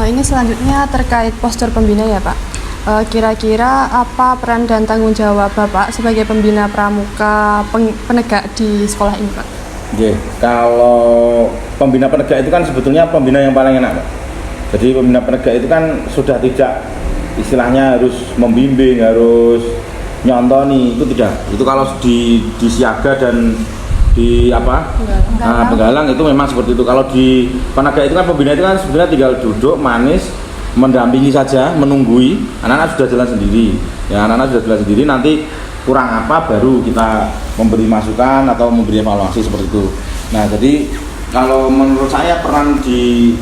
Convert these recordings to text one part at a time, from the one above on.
Ini selanjutnya terkait postur pembina ya Pak. Kira-kira apa peran dan tanggung jawab Bapak sebagai pembina pramuka penegak di sekolah ini Pak? Oke, kalau pembina penegak itu kan sebetulnya pembina yang paling enak Pak. Jadi pembina penegak itu kan sudah tidak istilahnya harus membimbing, harus nyontoni, itu tidak. Itu kalau di siaga dan di penggalang itu memang seperti itu. Kalau di penegak itu kan pembina itu kan sebenarnya tinggal duduk manis, mendampingi saja, menunggui. Anak-anak sudah jalan sendiri. Ya, anak-anak sudah jalan sendiri, nanti kurang apa baru kita memberi masukan atau memberi evaluasi seperti itu. Nah, jadi kalau menurut saya peran di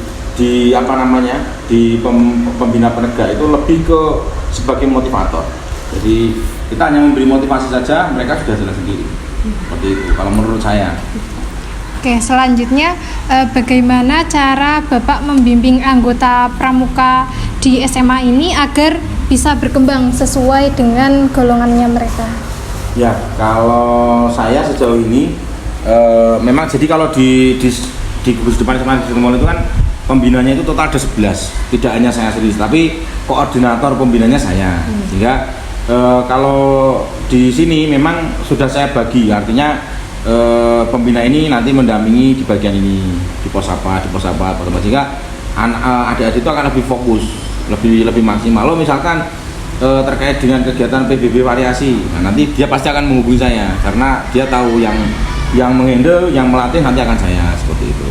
pembina penegak itu lebih ke sebagai motivator. Jadi kita hanya memberi motivasi saja, mereka sudah jalan sendiri. Seperti itu kalau menurut saya. Oke, selanjutnya bagaimana cara Bapak membimbing anggota pramuka di SMA ini agar bisa berkembang sesuai dengan golongannya mereka? Ya, kalau saya sejauh ini memang jadi kalau di gugus depan SMA di Mall itu kan pembinanya itu total ada 11, tidak hanya saya sendiri, tapi koordinator pembinanya saya. Sehingga kalau di sini memang sudah saya bagi, artinya pembina ini nanti mendampingi di bagian ini, di pos apa, sehingga adik-adik itu akan lebih fokus, lebih maksimal. Lo misalkan terkait dengan kegiatan PBB variasi, nah, nanti dia pasti akan menghubungi saya karena dia tahu yang menghandle, yang melatih nanti akan saya, seperti itu.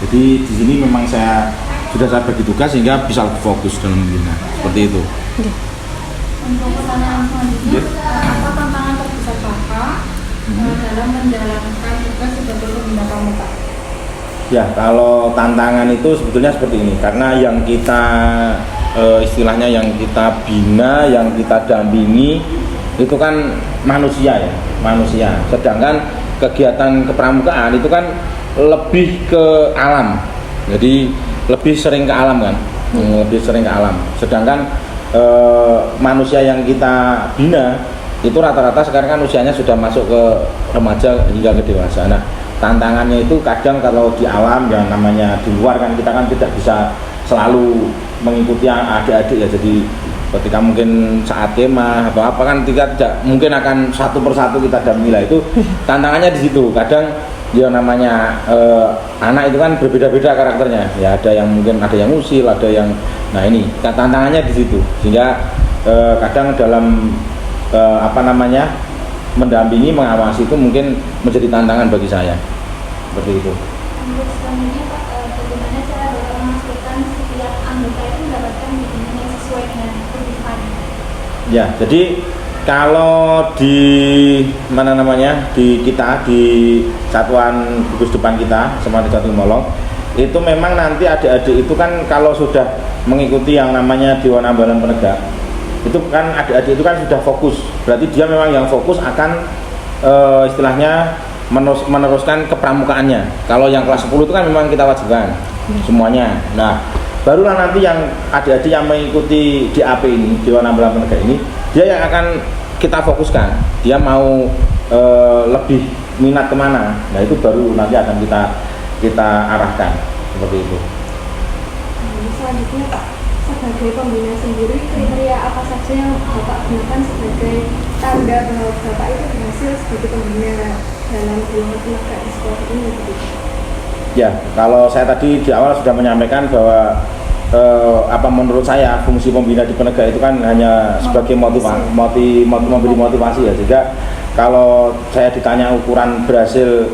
Jadi di sini memang sudah saya bagi tugas sehingga bisa lebih fokus dalam membina, seperti itu. Untuk pertanyaan selanjutnya, apa tantangan terbesar Bapak dalam menjalankan tugas sebagai pembina pramuka? Ya, kalau tantangan itu sebetulnya seperti ini, karena yang kita istilahnya yang kita bina, yang kita dampingi itu kan manusia ya, manusia. Sedangkan kegiatan kepramukaan itu kan lebih ke alam, jadi lebih sering ke alam kan, lebih sering ke alam. Sedangkan manusia yang kita bina itu rata-rata sekarang kan usianya sudah masuk ke remaja hingga ke dewasa. Nah, tantangannya itu kadang kalau di alam yang namanya di luar kan kita kan tidak bisa selalu mengikuti adik-adik ya. Jadi ketika mungkin saat kemah atau apa kan kita tidak mungkin akan satu persatu kita dampingi lah, itu tantangannya di situ. Kadang dia namanya anak itu kan berbeda-beda karakternya ya, ada yang mungkin ada yang usil, ada yang ini tantangannya di situ, sehingga kadang dalam mendampingi, mengawasi itu mungkin menjadi tantangan bagi saya, seperti itu. Untuk selanjutnya Pak, bagaimana cara Bapak memastikan setiap anggota itu mendapatkan bimbingan yang sesuai dengan kebutuhannya? Ya, jadi kalau di di satuan gugus depan kita Semarang Jatuh Molong itu memang nanti adik-adik itu kan kalau sudah mengikuti yang namanya Dewan Ambalan Penegak itu kan adik-adik itu kan sudah fokus, berarti dia memang yang fokus akan istilahnya meneruskan kepramukaannya. Kalau yang kelas 10 itu kan memang kita wajibkan semuanya. Nah, barulah nanti yang adik-adik yang mengikuti DAP ini, Dewan Ambalan Penegak ini, dia yang akan kita fokuskan, dia mau lebih minat kemana. Nah, itu baru nanti akan kita arahkan, seperti itu. Selanjutnya Pak, sebagai pembina sendiri, kriteria apa saja yang Bapak gunakan sebagai tanda bahwa Bapak itu berhasil sebagai pembina dalam golongan penegak di sekolah ini? Ya, kalau saya tadi di awal sudah menyampaikan bahwa menurut saya fungsi pembina di penegak itu kan hanya sebagai memberi motivasi ya. Sehingga kalau saya ditanya ukuran berhasil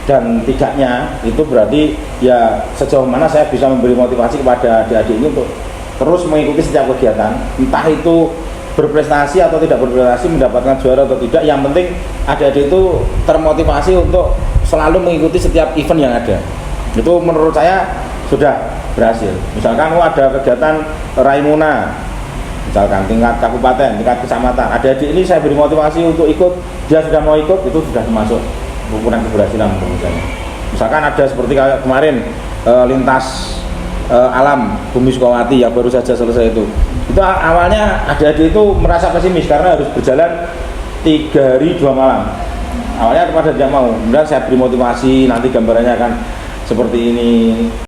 dan tidaknya, itu berarti ya sejauh mana saya bisa memberi motivasi kepada adik-adik ini untuk terus mengikuti setiap kegiatan, entah itu berprestasi atau tidak berprestasi, mendapatkan juara atau tidak, yang penting adik-adik itu termotivasi untuk selalu mengikuti setiap event yang ada. Itu menurut saya sudah berhasil. Misalkan ada kegiatan Raimuna, misalkan tingkat kabupaten, tingkat kecamatan, adik-adik ini saya beri motivasi untuk ikut, dia sudah mau ikut, itu sudah termasuk ukuran keberhasilan menurut saya. Misalkan ada seperti kemarin lintas alam Bumi Sukawati yang baru saja selesai itu awalnya adik-adik itu merasa pesimis karena harus berjalan 3 hari 2 malam. Awalnya kepada dia mau, kemudian saya beri motivasi, nanti gambarannya akan seperti ini.